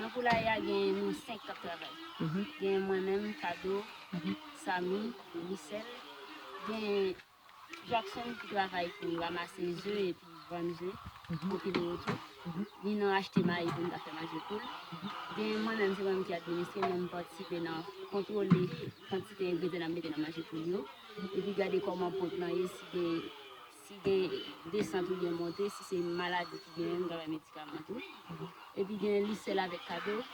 Dans Poulaya, il y a 5 qui travaillent. Il y a moi-même, Kado, Samy, Michel, il y a Jackson qui travaille pour ramasser les œufs et puis vendre les œufs, puis le retour. Il y a acheté maïs pour faire manger poule. Il y a moi-même, c'est moi qui administre, même participer dans contrôler la quantité d'ingrédients dans la manger poule. Et puis regarder comment pour si des descentes ou bien montées, si c'est une maladie qui vient, dans les médicaments. Et puis il y a un lycée avec Kado.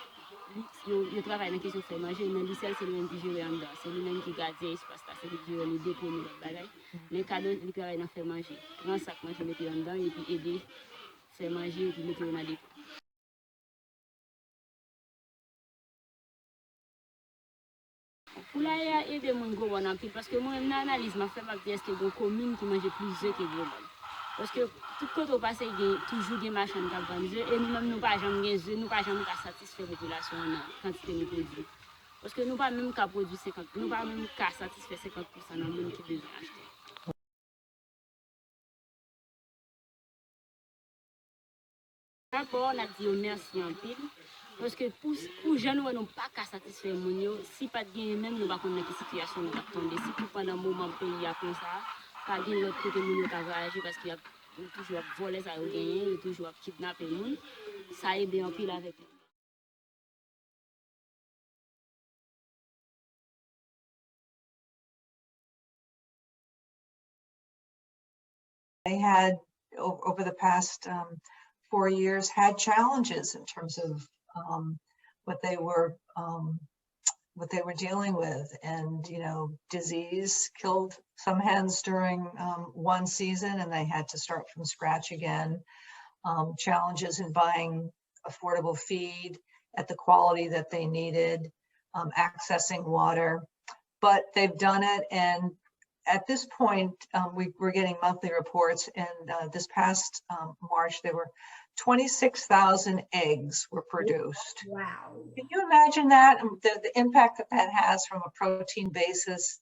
Il travaille dans la question de faire manger, mais lycée, c'est lui-même qui gère en dedans. C'est lui-même qui garde l'espace, c'est lui qui gère les dépôts, les bagages. Mais Kado, il travaille dans faire manger. Grand sac manger, mettre en dedans, et puis aider, faire manger, et puis mettre dans les dépôts. Pour là, il y a aidé mon gros bon en pile, parce que moi, une analyse m'a fait dire est-ce qu'il y a une commune qui mange plus d'œufs que gros bon. Parce que tout quand on passe, il y a toujours des machines qui vendent des œufs, et nous-mêmes, nous pas jamais des œufs, nous pas jamais satisfaire la population en quantité de produits. Parce que nous pas même qu'à produire 50, nous pas même qu'à satisfaire 50% dans le monde qui besoin acheter. D'abord, on a dit merci en pile. Parce que pour jeunes, nous n'avons pas qu'à satisfaire mon yo. Si pas de gain, même nous ne pouvons pas connaître la situation nous attendons. Si pour pendant un moment le pays a comme ça, pas de l'autre côté nous avons voyagé parce qu'il y a toujours volé ça au gagné, il y a toujours kidnappé nous. Ça aide en pile avec nous. They had over the past 4 years had challenges in terms of what they were dealing with, and disease killed some hens during one season, and they had to start from scratch again. Challenges in buying affordable feed at the quality that they needed, accessing water, but they've done it. And at this point, we're getting monthly reports, and this past March, there were 26,000 eggs were produced. Wow. Can you imagine that? The impact that that has from a protein basis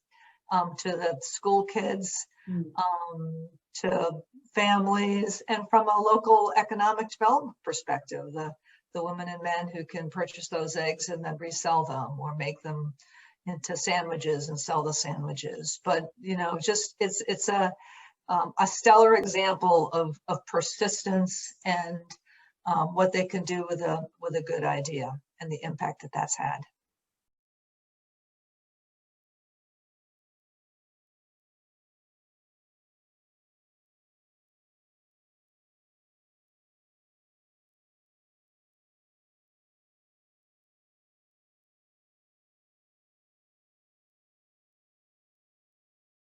to the school kids, to families, and from a local economic development perspective, the women and men who can purchase those eggs and then resell them or make them into sandwiches and sell the sandwiches. But just it's a stellar example of persistence and what they can do with a good idea and the impact that that's had.